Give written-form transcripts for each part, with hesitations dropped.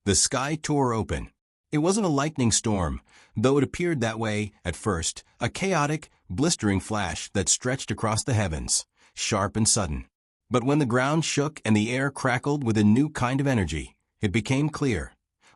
The sky tore open. It wasn't a lightning storm, though it appeared that way at first, a chaotic, blistering flash that stretched across the heavens, sharp and sudden. But when the ground shook and the air crackled with a new kind of energy, it became clear.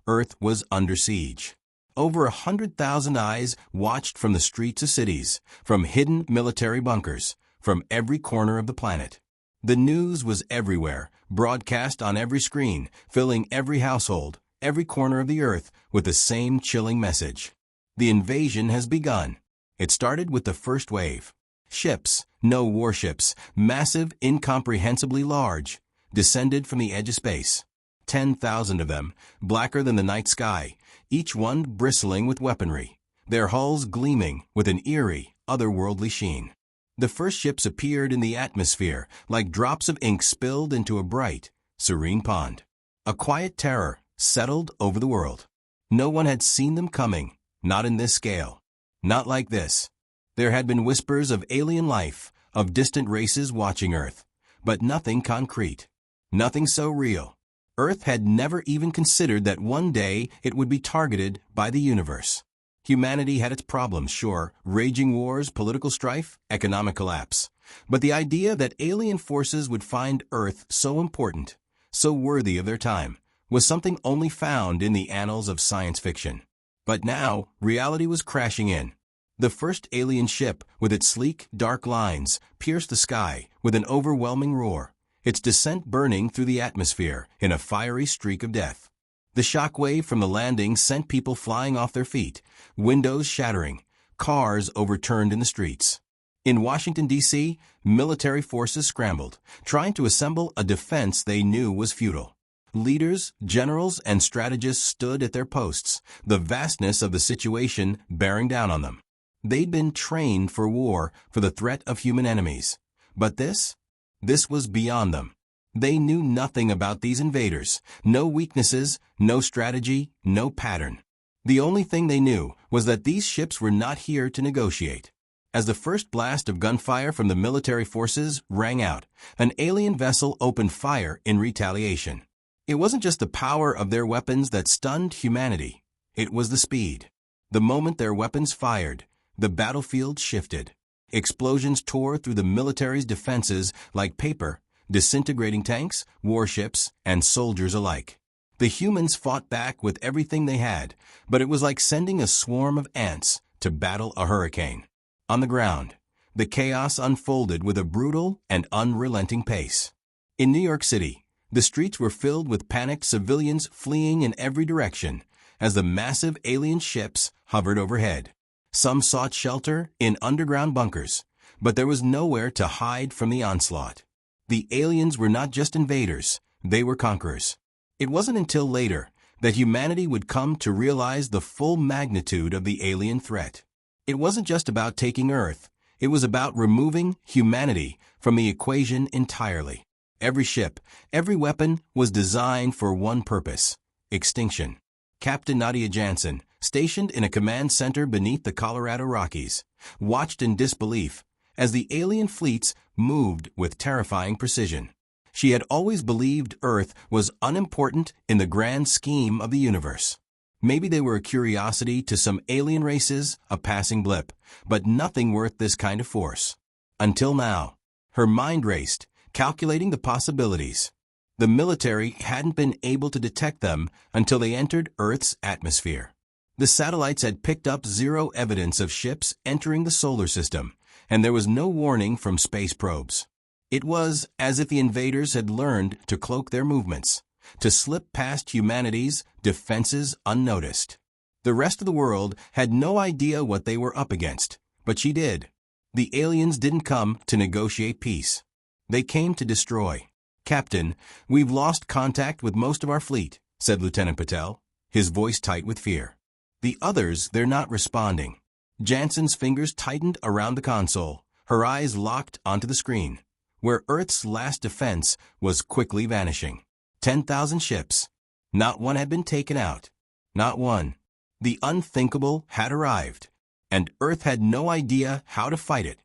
Earth was under siege. Over 100,000 eyes watched from the streets of cities, from hidden military bunkers, from every corner of the planet. The news was everywhere, broadcast on every screen, filling every household, every corner of the earth with the same chilling message. The invasion has begun. It started with the first wave. Ships, no warships, massive, incomprehensibly large, descended from the edge of space. 10,000 of them, blacker than the night sky, each one bristling with weaponry, their hulls gleaming with an eerie, otherworldly sheen. The first ships appeared in the atmosphere like drops of ink spilled into a bright, serene pond. A quiet terror settled over the world. No one had seen them coming, not in this scale. Not like this. There had been whispers of alien life, of distant races watching Earth, but nothing concrete. Nothing so real. Earth had never even considered that one day it would be targeted by the universe. Humanity had its problems, sure, raging wars, political strife, economic collapse. But the idea that alien forces would find Earth so important, so worthy of their time, was something only found in the annals of science fiction. But now, reality was crashing in. The first alien ship, with its sleek, dark lines, pierced the sky with an overwhelming roar, its descent burning through the atmosphere in a fiery streak of death. The shockwave from the landing sent people flying off their feet, windows shattering, cars overturned in the streets. In Washington, D.C., military forces scrambled, trying to assemble a defense they knew was futile. Leaders, generals, and strategists stood at their posts, the vastness of the situation bearing down on them. They'd been trained for war, for the threat of human enemies. But this was beyond them. They knew nothing about these invaders, no weaknesses, no strategy, no pattern. The only thing they knew was that these ships were not here to negotiate. As the first blast of gunfire from the military forces rang out, an alien vessel opened fire in retaliation. It wasn't just the power of their weapons that stunned humanity. It was the speed. The moment their weapons fired, the battlefield shifted. Explosions tore through the military's defenses like paper, disintegrating tanks, warships, and soldiers alike. The humans fought back with everything they had, but it was like sending a swarm of ants to battle a hurricane. On the ground, the chaos unfolded with a brutal and unrelenting pace. In New York City, the streets were filled with panicked civilians fleeing in every direction as the massive alien ships hovered overhead. Some sought shelter in underground bunkers, but there was nowhere to hide from the onslaught. The aliens were not just invaders, they were conquerors. It wasn't until later that humanity would come to realize the full magnitude of the alien threat. It wasn't just about taking Earth, it was about removing humanity from the equation entirely. Every ship, every weapon was designed for one purpose: extinction. Captain Nadia Jansen, stationed in a command center beneath the Colorado Rockies, watched in disbelief as the alien fleets moved with terrifying precision. She had always believed Earth was unimportant in the grand scheme of the universe. Maybe they were a curiosity to some alien races, a passing blip, but nothing worth this kind of force. Until now. Her mind raced, calculating the possibilities. The military hadn't been able to detect them until they entered Earth's atmosphere. The satellites had picked up zero evidence of ships entering the solar system, and there was no warning from space probes. It was as if the invaders had learned to cloak their movements, to slip past humanity's defenses unnoticed. The rest of the world had no idea what they were up against, but she did. The aliens didn't come to negotiate peace. They came to destroy. "Captain, we've lost contact with most of our fleet," said Lieutenant Patel, his voice tight with fear. The others, they're not responding. Jansen's fingers tightened around the console, her eyes locked onto the screen, where Earth's last defense was quickly vanishing. 10,000 ships. Not one had been taken out. Not one. The unthinkable had arrived, and Earth had no idea how to fight it.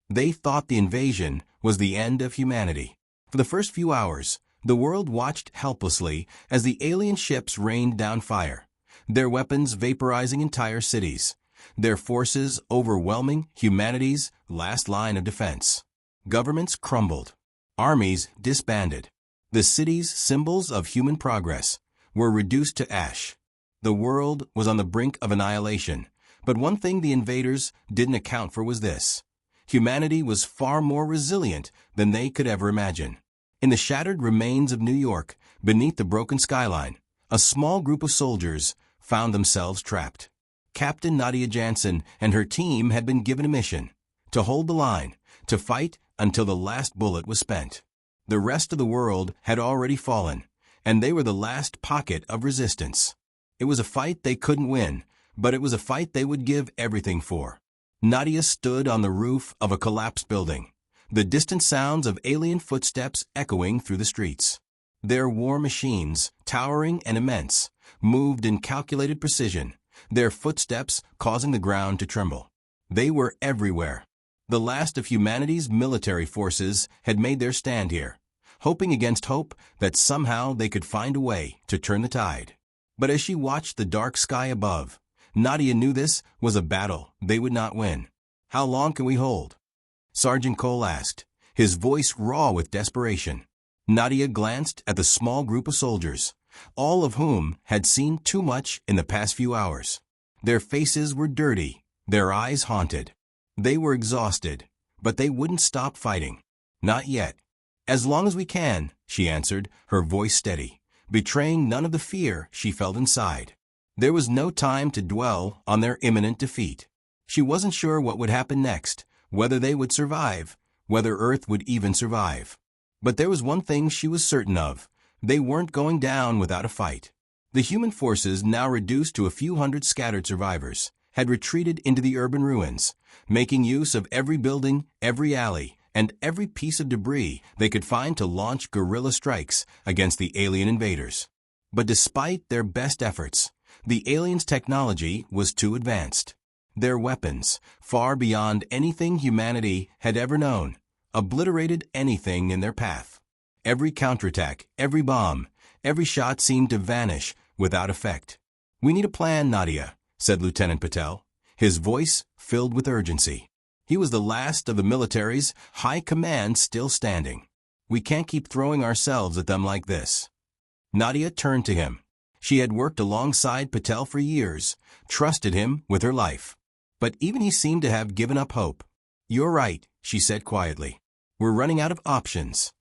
They thought the invasion was the end of humanity. For the first few hours, The world watched helplessly as the alien ships rained down fire, their weapons vaporizing entire cities, their forces overwhelming humanity's last line of defense. Governments crumbled. Armies disbanded. The cities, symbols of human progress, were reduced to ash. The world was on the brink of annihilation, but one thing the invaders didn't account for was this. Humanity was far more resilient than they could ever imagine. In the shattered remains of New York, beneath the broken skyline, a small group of soldiers found themselves trapped. Captain Nadia Jansen and her team had been given a mission: to hold the line, to fight until the last bullet was spent. The rest of the world had already fallen, and they were the last pocket of resistance. It was a fight they couldn't win, but it was a fight they would give everything for. Nadia stood on the roof of a collapsed building, the distant sounds of alien footsteps echoing through the streets. Their war machines, towering and immense, moved in calculated precision, their footsteps causing the ground to tremble. They were everywhere. The last of humanity's military forces had made their stand here, hoping against hope that somehow they could find a way to turn the tide. But as she watched the dark sky above, Nadia knew this was a battle they would not win. "How long can we hold?" Sergeant Cole asked, his voice raw with desperation. Nadia glanced at the small group of soldiers, all of whom had seen too much in the past few hours. Their faces were dirty, their eyes haunted. They were exhausted, but they wouldn't stop fighting. "Not yet. As long as we can," she answered, her voice steady, betraying none of the fear she felt inside. There was no time to dwell on their imminent defeat. She wasn't sure what would happen next, whether they would survive, whether Earth would even survive. But there was one thing she was certain of: they weren't going down without a fight. The human forces, now reduced to a few hundred scattered survivors, had retreated into the urban ruins, making use of every building, every alley, and every piece of debris they could find to launch guerrilla strikes against the alien invaders. But despite their best efforts, the aliens' technology was too advanced. Their weapons, far beyond anything humanity had ever known, obliterated anything in their path. Every counterattack, every bomb, every shot seemed to vanish without effect. "We need a plan, Nadia," said Lieutenant Patel, his voice filled with urgency. He was the last of the military's high command still standing. "We can't keep throwing ourselves at them like this." Nadia turned to him. She had worked alongside Patel for years, trusted him with her life. But even he seemed to have given up hope. "You're right," she said quietly. "We're running out of options."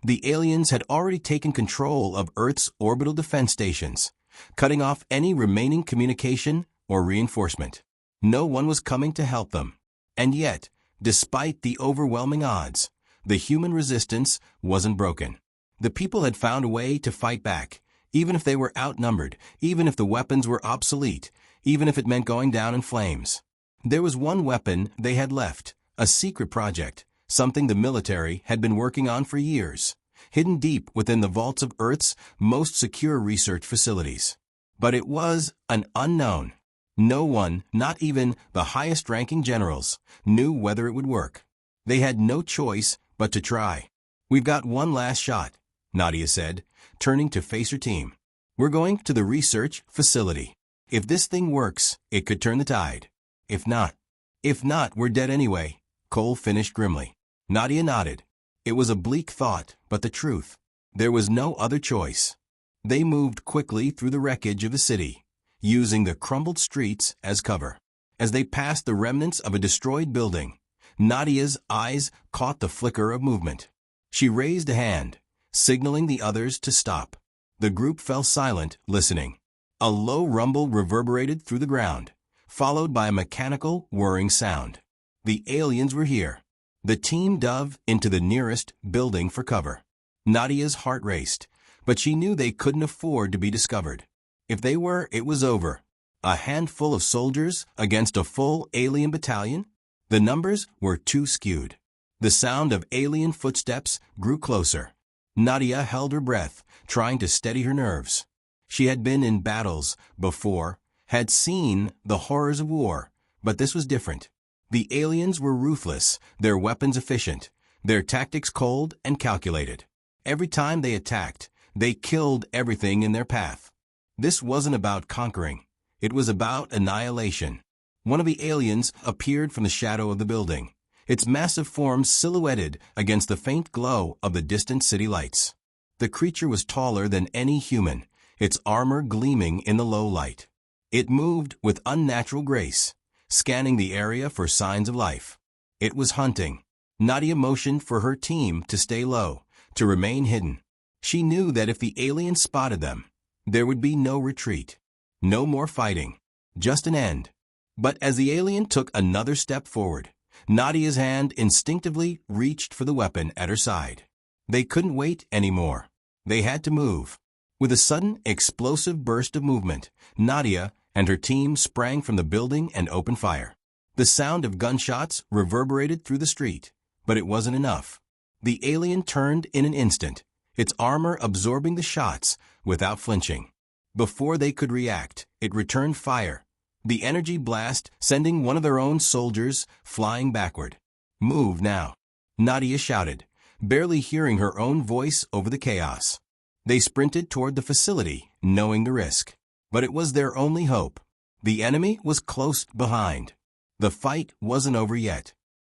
The aliens had already taken control of Earth's orbital defense stations, cutting off any remaining communication or reinforcement. No one was coming to help them. And yet, despite the overwhelming odds, the human resistance wasn't broken. The people had found a way to fight back, even if they were outnumbered, even if the weapons were obsolete, even if it meant going down in flames. There was one weapon they had left, a secret project, something the military had been working on for years, hidden deep within the vaults of Earth's most secure research facilities. But it was an unknown. No one, not even the highest-ranking generals, knew whether it would work. They had no choice but to try. "We've got one last shot," Nadia said, turning to face her team. "We're going to the research facility. If this thing works, it could turn the tide. If not, we're dead anyway," Cole finished grimly. Nadia nodded. It was a bleak thought, but the truth. There was no other choice. They moved quickly through the wreckage of the city, using the crumbled streets as cover. As they passed the remnants of a destroyed building, Nadia's eyes caught the flicker of movement. She raised a hand, signaling the others to stop. The group fell silent, listening. A low rumble reverberated through the ground, followed by a mechanical, whirring sound. The aliens were here. The team dove into the nearest building for cover. Nadia's heart raced, but she knew they couldn't afford to be discovered. If they were, it was over. A handful of soldiers against a full alien battalion? The numbers were too skewed. The sound of alien footsteps grew closer. Nadia held her breath, trying to steady her nerves. She had been in battles before, had seen the horrors of war, but this was different. The aliens were ruthless, their weapons efficient, their tactics cold and calculated. Every time they attacked, they killed everything in their path. This wasn't about conquering. It was about annihilation. One of the aliens appeared from the shadow of the building, its massive form silhouetted against the faint glow of the distant city lights. The creature was taller than any human, its armor gleaming in the low light. It moved with unnatural grace, scanning the area for signs of life. It was hunting. Nadia motioned for her team to stay low, to remain hidden. She knew that if the aliens spotted them, there would be no retreat. No more fighting. Just an end. But as the alien took another step forward, Nadia's hand instinctively reached for the weapon at her side. They couldn't wait anymore. They had to move. With a sudden, explosive burst of movement, Nadia and her team sprang from the building and opened fire. The sound of gunshots reverberated through the street, but it wasn't enough. The alien turned in an instant, its armor absorbing the shots without flinching. Before they could react, it returned fire, the energy blast sending one of their own soldiers flying backward. "Move now," Nadia shouted, barely hearing her own voice over the chaos. They sprinted toward the facility, knowing the risk. But it was their only hope. The enemy was close behind. The fight wasn't over yet.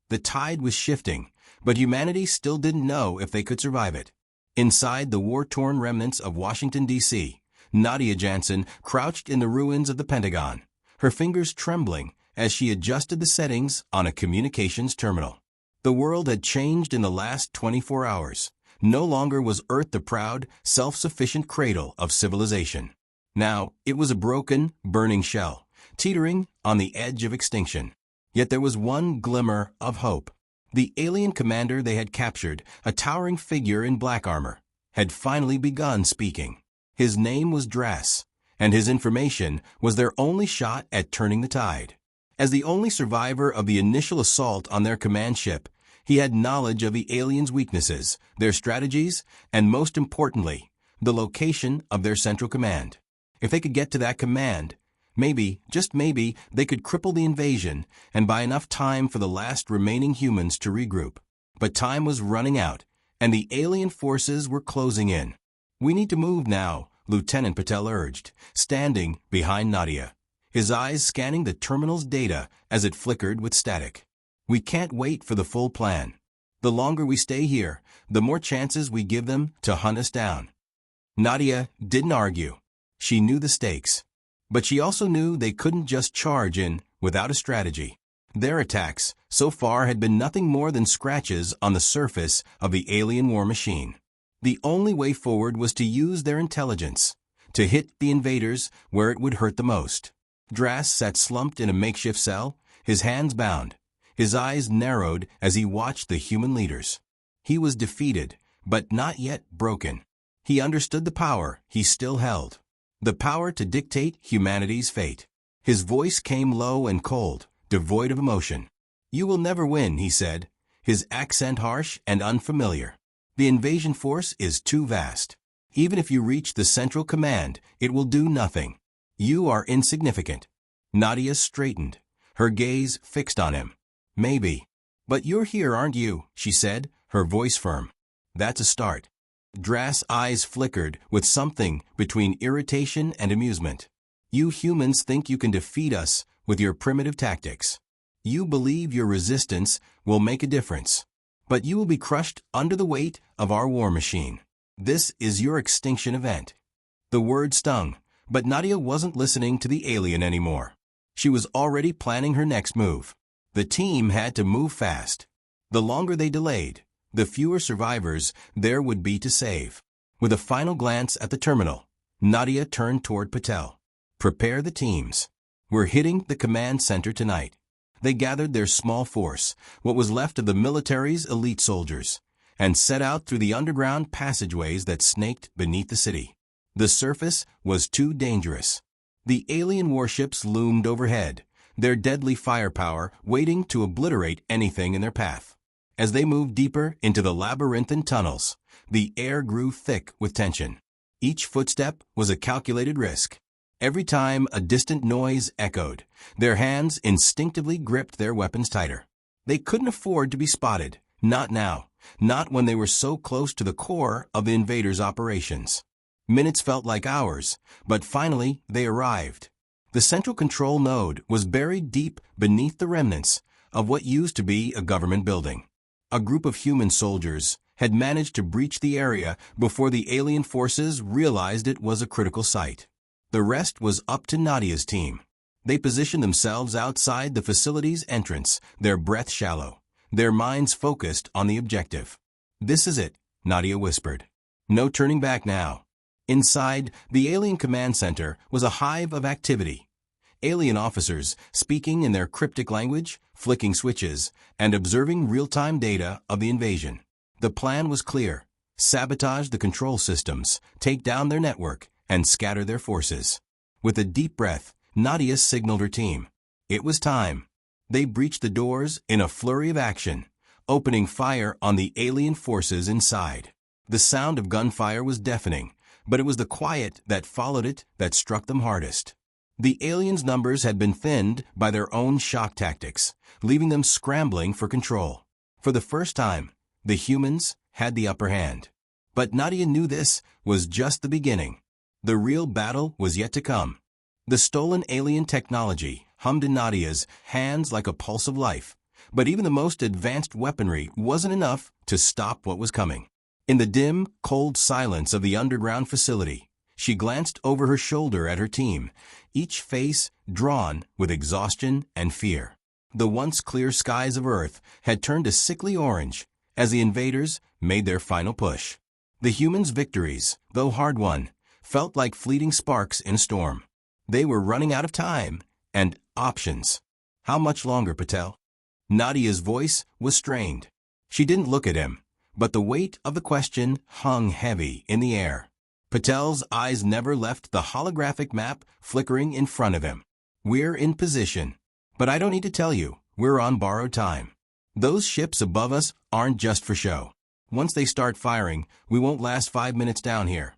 The tide was shifting, but humanity still didn't know if they could survive it. Inside the war-torn remnants of Washington, D.C., Nadia Jansen crouched in the ruins of the Pentagon, her fingers trembling as she adjusted the settings on a communications terminal. The world had changed in the last 24 hours. No longer was Earth the proud, self-sufficient cradle of civilization. Now, it was a broken, burning shell, teetering on the edge of extinction. Yet there was one glimmer of hope. The alien commander they had captured, a towering figure in black armor, had finally begun speaking. His name was Drass, and his information was their only shot at turning the tide. As the only survivor of the initial assault on their command ship, he had knowledge of the aliens' weaknesses, their strategies, and most importantly, the location of their central command. If they could get to that command, maybe, just maybe, they could cripple the invasion and buy enough time for the last remaining humans to regroup. But time was running out, and the alien forces were closing in. "We need to move now," Lieutenant Patel urged, standing behind Nadia, his eyes scanning the terminal's data as it flickered with static. "We can't wait for the full plan. The longer we stay here, the more chances we give them to hunt us down." Nadia didn't argue. She knew the stakes. But she also knew they couldn't just charge in without a strategy. Their attacks, so far, had been nothing more than scratches on the surface of the alien war machine. The only way forward was to use their intelligence, to hit the invaders where it would hurt the most. Drass sat slumped in a makeshift cell, his hands bound. His eyes narrowed as he watched the human leaders. He was defeated, but not yet broken. He understood the power he still held. The power to dictate humanity's fate. His voice came low and cold, devoid of emotion. "You will never win," he said, his accent harsh and unfamiliar. "The invasion force is too vast. Even if you reach the central command, it will do nothing. You are insignificant." Nadia straightened, her gaze fixed on him. "Maybe. But you're here, aren't you?" she said, her voice firm. "That's a start." Drass' eyes flickered with something between irritation and amusement. "You humans think you can defeat us with your primitive tactics. You believe your resistance will make a difference. But you will be crushed under the weight of our war machine. This is your extinction event." The word stung, but Nadia wasn't listening to the alien anymore. She was already planning her next move. The team had to move fast. The longer they delayed, the fewer survivors there would be to save. With a final glance at the terminal, Nadia turned toward Patel. "Prepare the teams. We're hitting the command center tonight." They gathered their small force, what was left of the military's elite soldiers, and set out through the underground passageways that snaked beneath the city. The surface was too dangerous. The alien warships loomed overhead, their deadly firepower waiting to obliterate anything in their path. As they moved deeper into the labyrinthine tunnels, the air grew thick with tension. Each footstep was a calculated risk. Every time a distant noise echoed, their hands instinctively gripped their weapons tighter. They couldn't afford to be spotted, Not now. Not when they were so close to the core of the invaders' operations. Minutes felt like hours, but finally they arrived. The central control node was buried deep beneath the remnants of what used to be a government building. A group of human soldiers had managed to breach the area before the alien forces realized it was a critical site. The rest was up to Nadia's team. They positioned themselves outside the facility's entrance, their breath shallow, their minds focused on the objective. "This is it," Nadia whispered. "No turning back now." Inside, the alien command center was a hive of activity. Alien officers speaking in their cryptic language, flicking switches, and observing real-time data of the invasion. The plan was clear: sabotage the control systems, take down their network, and scatter their forces. With a deep breath, Nadia signaled her team. It was time. They breached the doors in a flurry of action, opening fire on the alien forces inside. The sound of gunfire was deafening, but it was the quiet that followed it that struck them hardest. The aliens' numbers had been thinned by their own shock tactics, leaving them scrambling for control. For the first time, the humans had the upper hand. But Nadia knew this was just the beginning. The real battle was yet to come. The stolen alien technology hummed in Nadia's hands like a pulse of life, but even the most advanced weaponry wasn't enough to stop what was coming. In the dim, cold silence of the underground facility, she glanced over her shoulder at her team, each face drawn with exhaustion and fear. The once clear skies of Earth had turned a sickly orange as the invaders made their final push. The humans' victories, though hard-won, felt like fleeting sparks in a storm. They were running out of time and options. "How much longer, Patel?" Nadia's voice was strained. She didn't look at him, but the weight of the question hung heavy in the air. Patel's eyes never left the holographic map flickering in front of him. "We're in position. But I don't need to tell you, we're on borrowed time. Those ships above us aren't just for show. Once they start firing, we won't last 5 minutes down here."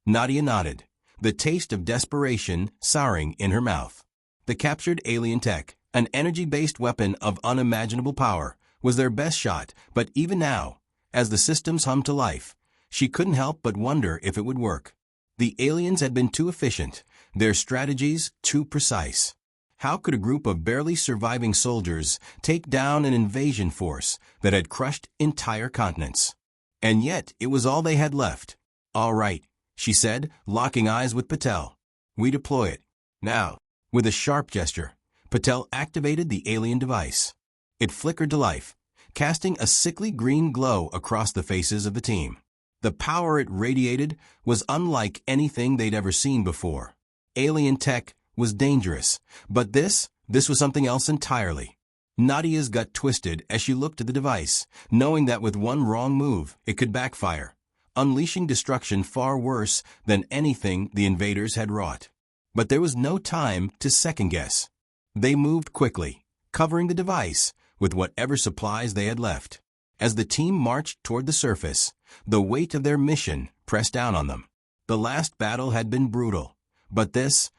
Nadia nodded, the taste of desperation souring in her mouth. The captured alien tech, an energy-based weapon of unimaginable power, was their best shot, but even now, as the systems hummed to life, she couldn't help but wonder if it would work. The aliens had been too efficient, their strategies too precise. How could a group of barely surviving soldiers take down an invasion force that had crushed entire continents? And yet, it was all they had left. "All right," she said, locking eyes with Patel. "We deploy it. Now." With a sharp gesture, Patel activated the alien device. It flickered to life, casting a sickly green glow across the faces of the team. The power it radiated was unlike anything they'd ever seen before. Alien tech was dangerous, but this was something else entirely. Nadia's gut twisted as she looked at the device, knowing that with one wrong move, it could backfire, unleashing destruction far worse than anything the invaders had wrought. But there was no time to second-guess. They moved quickly, covering the device with whatever supplies they had left. As the team marched toward the surface, the weight of their mission pressed down on them. The last battle had been brutal, but this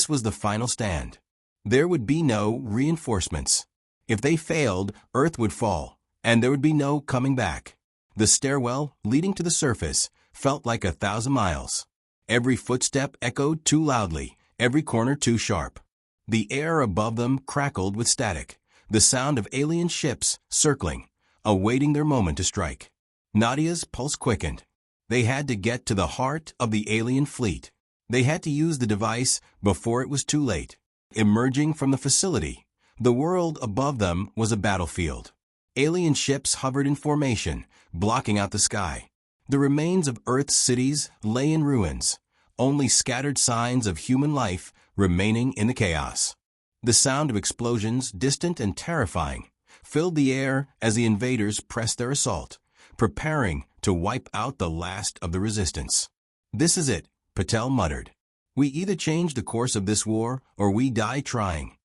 was the final stand. There would be no reinforcements. If they failed, Earth would fall, and there would be no coming back. The stairwell leading to the surface felt like 1,000 miles. Every footstep echoed too loudly, every corner too sharp. The air above them crackled with static, the sound of alien ships circling, awaiting their moment to strike. Nadia's pulse quickened. They had to get to the heart of the alien fleet. They had to use the device before it was too late. Emerging from the facility, the world above them was a battlefield. Alien ships hovered in formation, blocking out the sky. The remains of Earth's cities lay in ruins, only scattered signs of human life remaining in the chaos. The sound of explosions, distant and terrifying, filled the air as the invaders pressed their assault, preparing to wipe out the last of the resistance. "This is it," Patel muttered. "We either change the course of this war or we die trying."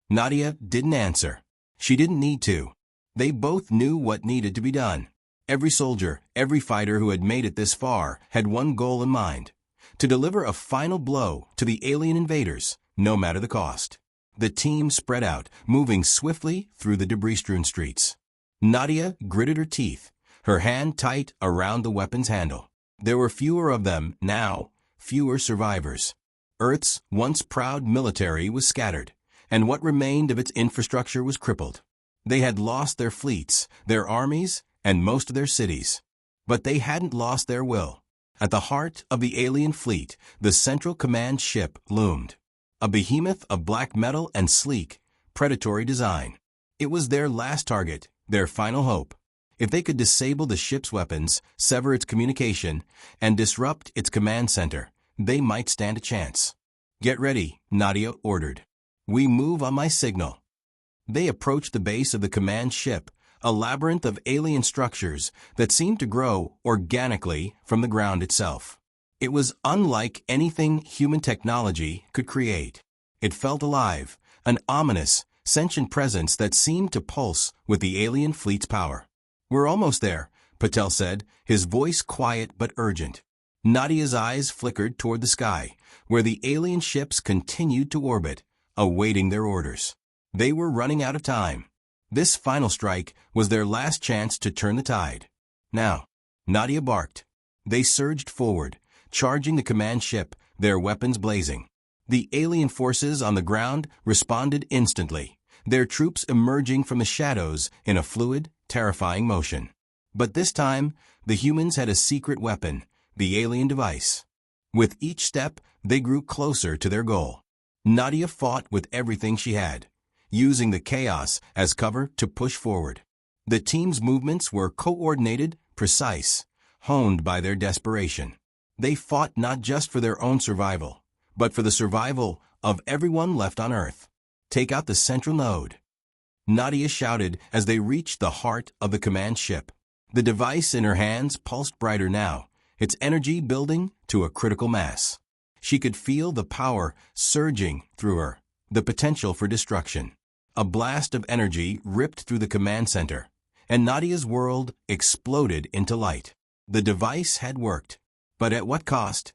Nadia didn't answer. She didn't need to. They both knew what needed to be done. Every soldier, every fighter who had made it this far had one goal in mind: to deliver a final blow to the alien invaders, no matter the cost. The team spread out, moving swiftly through the debris-strewn streets. Nadia gritted her teeth, her hand tight around the weapon's handle. There were fewer of them now, fewer survivors. Earth's once proud military was scattered, and what remained of its infrastructure was crippled. They had lost their fleets, their armies, and most of their cities. But they hadn't lost their will. At the heart of the alien fleet, the Central Command ship loomed. A behemoth of black metal and sleek, predatory design. It was their last target, their final hope. If they could disable the ship's weapons, sever its communication, and disrupt its command center, they might stand a chance. "Get ready," Nadia ordered. "We move on my signal." They approached the base of the command ship, a labyrinth of alien structures that seemed to grow organically from the ground itself. It was unlike anything human technology could create. It felt alive, an ominous, sentient presence that seemed to pulse with the alien fleet's power. "We're almost there," Patel said, his voice quiet but urgent. Nadia's eyes flickered toward the sky, where the alien ships continued to orbit, awaiting their orders. They were running out of time. This final strike was their last chance to turn the tide. "Now," Nadia barked. They surged forward, charging the command ship, their weapons blazing. The alien forces on the ground responded instantly, their troops emerging from the shadows in a fluid, terrifying motion. But this time, the humans had a secret weapon, the alien device. With each step, they grew closer to their goal. Nadia fought with everything she had, using the chaos as cover to push forward. The team's movements were coordinated, precise, honed by their desperation. They fought not just for their own survival, but for the survival of everyone left on Earth. "Take out the central node," Nadia shouted as they reached the heart of the command ship. The device in her hands pulsed brighter now, its energy building to a critical mass. She could feel the power surging through her, the potential for destruction. A blast of energy ripped through the command center, and Nadia's world exploded into light. The device had worked. But at what cost?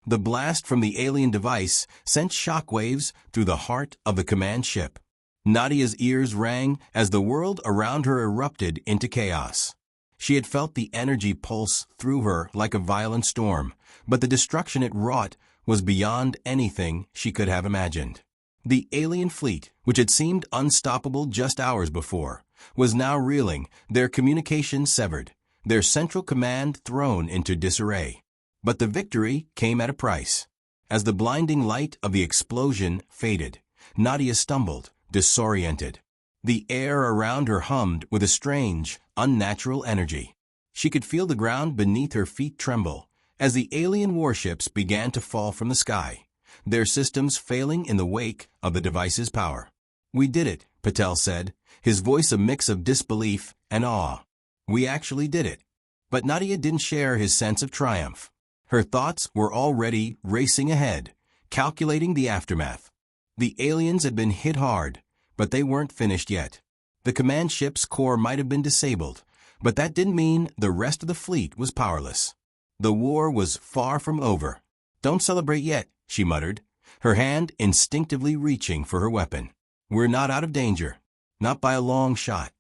The blast from the alien device sent shockwaves through the heart of the command ship. Nadia's ears rang as the world around her erupted into chaos. She had felt the energy pulse through her like a violent storm, but the destruction it wrought was beyond anything she could have imagined. The alien fleet, which had seemed unstoppable just hours before, was now reeling, their communications severed, their central command thrown into disarray. But the victory came at a price. As the blinding light of the explosion faded, Nadia stumbled, disoriented. The air around her hummed with a strange, unnatural energy. She could feel the ground beneath her feet tremble as the alien warships began to fall from the sky, their systems failing in the wake of the device's power. "We did it," Patel said, his voice a mix of disbelief and awe. "We actually did it." But Nadia didn't share his sense of triumph. Her thoughts were already racing ahead, calculating the aftermath. The aliens had been hit hard, but they weren't finished yet. The command ship's core might have been disabled, but that didn't mean the rest of the fleet was powerless. The war was far from over. "Don't celebrate yet," she muttered, her hand instinctively reaching for her weapon. "We're not out of danger. Not by a long shot."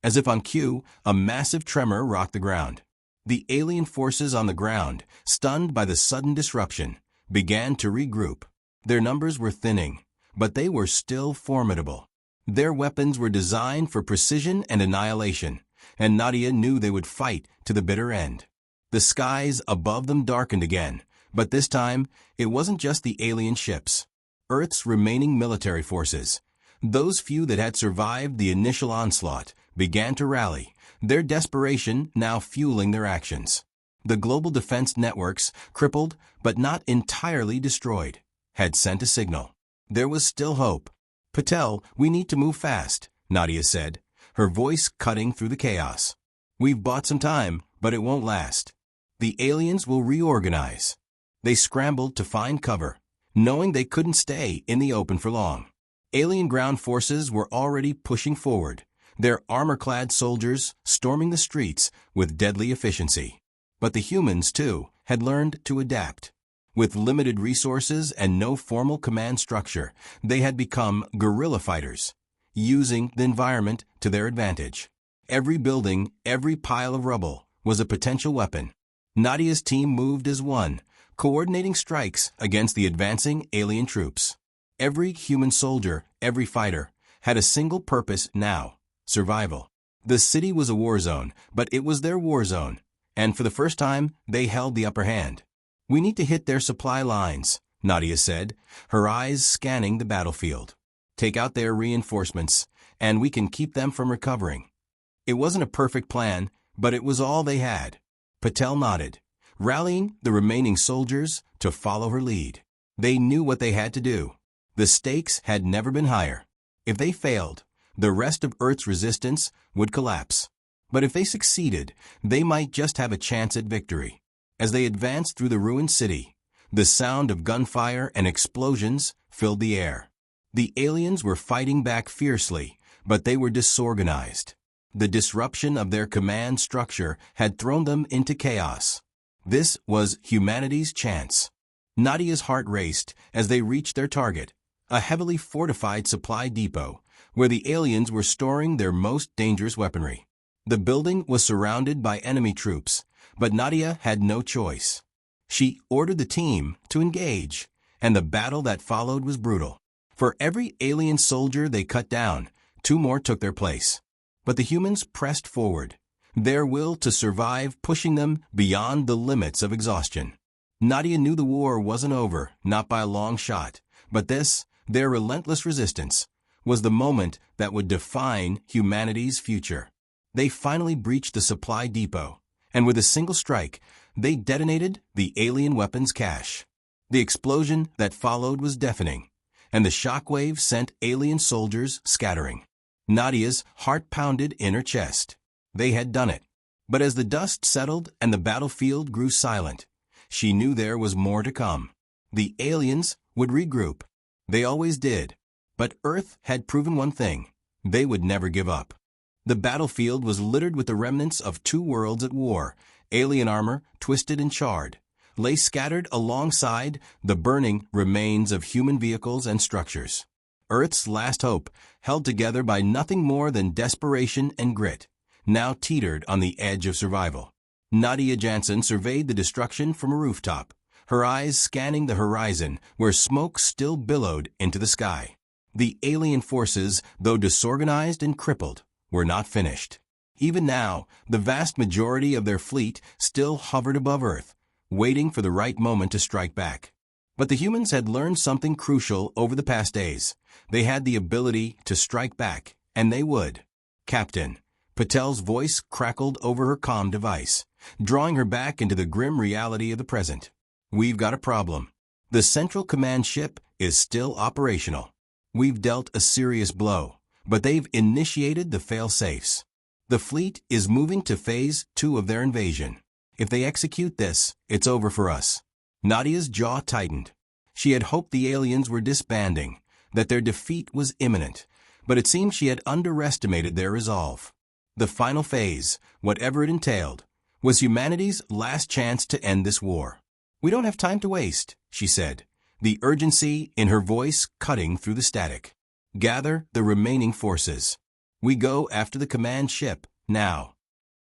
As if on cue, a massive tremor rocked the ground. The alien forces on the ground, stunned by the sudden disruption, began to regroup. Their numbers were thinning, but they were still formidable. Their weapons were designed for precision and annihilation, and Nadia knew they would fight to the bitter end. The skies above them darkened again, but this time it wasn't just the alien ships. Earth's remaining military forces, those few that had survived the initial onslaught, began to rally, their desperation now fueling their actions. The global defense networks, crippled but not entirely destroyed, had sent a signal. There was still hope. "Patel, we need to move fast," Nadia said, her voice cutting through the chaos. "We've bought some time, but it won't last. The aliens will reorganize." They scrambled to find cover, knowing they couldn't stay in the open for long. Alien ground forces were already pushing forward, their armor-clad soldiers storming the streets with deadly efficiency. But the humans, too, had learned to adapt. With limited resources and no formal command structure, they had become guerrilla fighters, using the environment to their advantage. Every building, every pile of rubble, was a potential weapon. Nadia's team moved as one, coordinating strikes against the advancing alien troops. Every human soldier, every fighter, had a single purpose now: survival. The city was a war zone, but it was their war zone, and for the first time, they held the upper hand. "We need to hit their supply lines," Nadia said, her eyes scanning the battlefield. "Take out their reinforcements, and we can keep them from recovering." It wasn't a perfect plan, but it was all they had. Patel nodded, rallying the remaining soldiers to follow her lead. They knew what they had to do. The stakes had never been higher. If they failed, the rest of Earth's resistance would collapse. But if they succeeded, they might just have a chance at victory. As they advanced through the ruined city, the sound of gunfire and explosions filled the air. The aliens were fighting back fiercely, but they were disorganized. The disruption of their command structure had thrown them into chaos. This was humanity's chance. Nadia's heart raced as they reached their target, a heavily fortified supply depot, where the aliens were storing their most dangerous weaponry. The building was surrounded by enemy troops, but Nadia had no choice. She ordered the team to engage, and the battle that followed was brutal. For every alien soldier they cut down, 2 more took their place. But the humans pressed forward, their will to survive pushing them beyond the limits of exhaustion. Nadia knew the war wasn't over, not by a long shot, but this, their relentless resistance, was the moment that would define humanity's future. They finally breached the supply depot, and with a single strike, they detonated the alien weapons cache. The explosion that followed was deafening, and the shockwave sent alien soldiers scattering. Nadia's heart pounded in her chest. They had done it. But as the dust settled and the battlefield grew silent, she knew there was more to come. The aliens would regroup. They always did. But Earth had proven one thing: they would never give up. The battlefield was littered with the remnants of 2 worlds at war. Alien armor, twisted and charred, lay scattered alongside the burning remains of human vehicles and structures. Earth's last hope, held together by nothing more than desperation and grit, now teetered on the edge of survival. Nadia Jansen surveyed the destruction from a rooftop, her eyes scanning the horizon where smoke still billowed into the sky. The alien forces, though disorganized and crippled, were not finished. Even now, the vast majority of their fleet still hovered above Earth, waiting for the right moment to strike back. But the humans had learned something crucial over the past days. They had the ability to strike back, and they would. "Captain," Patel's voice crackled over her comm device, drawing her back into the grim reality of the present. "We've got a problem. The Central Command ship is still operational. We've dealt a serious blow, but they've initiated the fail-safes. The fleet is moving to Phase 2 of their invasion. If they execute this, it's over for us." Nadia's jaw tightened. She had hoped the aliens were disbanding, that their defeat was imminent, but it seemed she had underestimated their resolve. The final phase, whatever it entailed, was humanity's last chance to end this war. "We don't have time to waste," she said, the urgency in her voice cutting through the static. "Gather the remaining forces. We go after the command ship, now."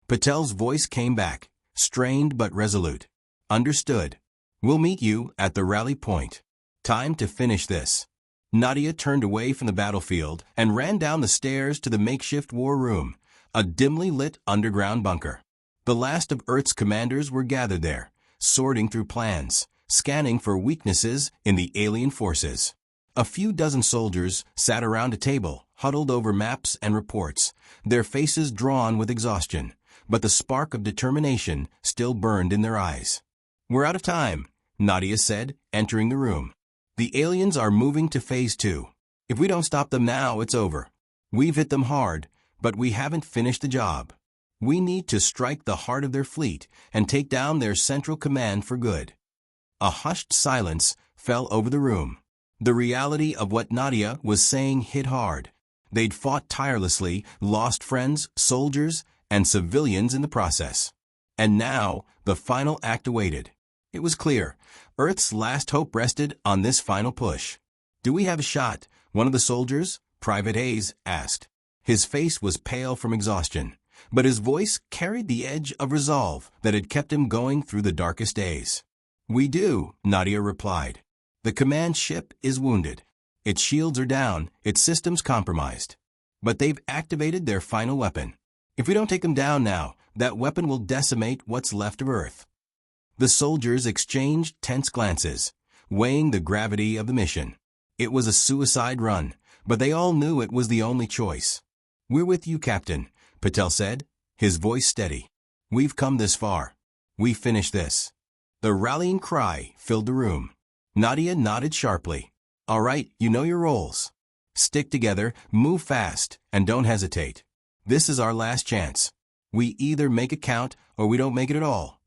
Patel's voice came back, strained but resolute. "Understood. We'll meet you at the rally point. Time to finish this." Nadia turned away from the battlefield and ran down the stairs to the makeshift war room, a dimly lit underground bunker. The last of Earth's commanders were gathered there, sorting through plans, scanning for weaknesses in the alien forces. A few dozen soldiers sat around a table, huddled over maps and reports, their faces drawn with exhaustion, but the spark of determination still burned in their eyes. "We're out of time," Nadia said, entering the room. "The aliens are moving to Phase 2. If we don't stop them now, it's over. We've hit them hard, but we haven't finished the job. We need to strike the heart of their fleet and take down their central command for good." A hushed silence fell over the room. The reality of what Nadia was saying hit hard. They'd fought tirelessly, lost friends, soldiers, and civilians in the process. And now, the final act awaited. It was clear. Earth's last hope rested on this final push. "Do we have a shot?" one of the soldiers, Private Hayes, asked. His face was pale from exhaustion, but his voice carried the edge of resolve that had kept him going through the darkest days. "We do," Nadia replied. "The command ship is wounded. Its shields are down, its systems compromised. But they've activated their final weapon. If we don't take them down now, that weapon will decimate what's left of Earth." The soldiers exchanged tense glances, weighing the gravity of the mission. It was a suicide run, but they all knew it was the only choice. "We're with you, Captain," Patel said, his voice steady. "We've come this far. We finish this." The rallying cry filled the room. Nadia nodded sharply. "All right, you know your roles. Stick together, move fast, and don't hesitate. This is our last chance. We either make it count or we don't make it at all."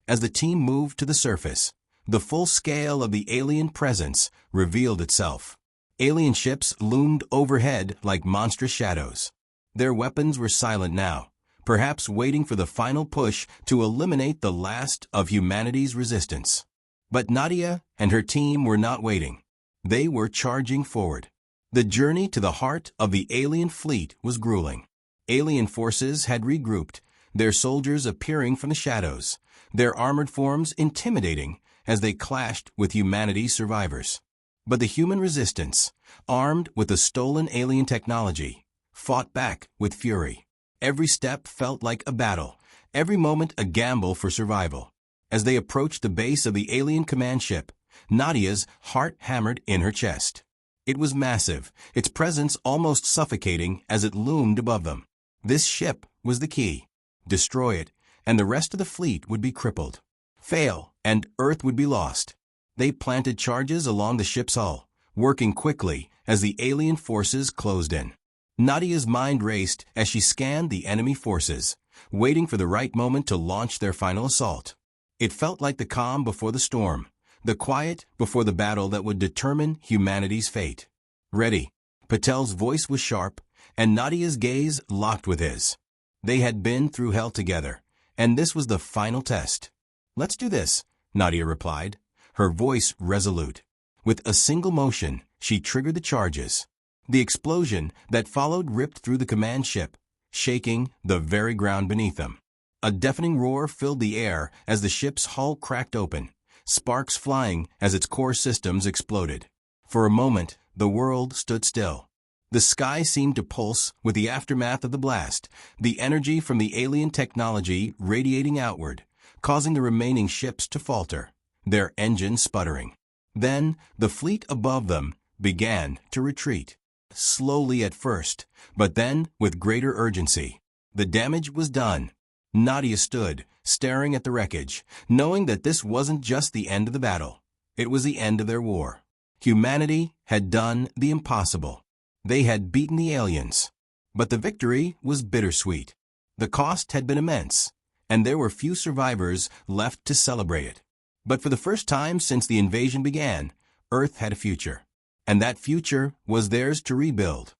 As the team moved to the surface, the full scale of the alien presence revealed itself. Alien ships loomed overhead like monstrous shadows. Their weapons were silent now, perhaps waiting for the final push to eliminate the last of humanity's resistance. But Nadia and her team were not waiting. They were charging forward. The journey to the heart of the alien fleet was grueling. Alien forces had regrouped, their soldiers appearing from the shadows, their armored forms intimidating as they clashed with humanity's survivors. But the human resistance, armed with the stolen alien technology, fought back with fury. Every step felt like a battle, every moment a gamble for survival. As they approached the base of the alien command ship, Nadia's heart hammered in her chest. It was massive, its presence almost suffocating as it loomed above them. This ship was the key. Destroy it, and the rest of the fleet would be crippled. Fail, and Earth would be lost. They planted charges along the ship's hull, working quickly as the alien forces closed in. Nadia's mind raced as she scanned the enemy forces, waiting for the right moment to launch their final assault. It felt like the calm before the storm, the quiet before the battle that would determine humanity's fate. "Ready." Patel's voice was sharp, and Nadia's gaze locked with his. They had been through hell together, and this was the final test. "Let's do this," Nadia replied, her voice resolute. With a single motion, she triggered the charges. The explosion that followed ripped through the command ship, shaking the very ground beneath them. A deafening roar filled the air as the ship's hull cracked open, sparks flying as its core systems exploded. For a moment, the world stood still. The sky seemed to pulse with the aftermath of the blast, the energy from the alien technology radiating outward, causing the remaining ships to falter, their engines sputtering. Then, the fleet above them began to retreat. Slowly at first, but then with greater urgency. The damage was done. Nadia stood, staring at the wreckage, knowing that this wasn't just the end of the battle. It was the end of their war. Humanity had done the impossible. They had beaten the aliens. But the victory was bittersweet. The cost had been immense, and there were few survivors left to celebrate it. But for the first time since the invasion began, Earth had a future. And that future was theirs to rebuild.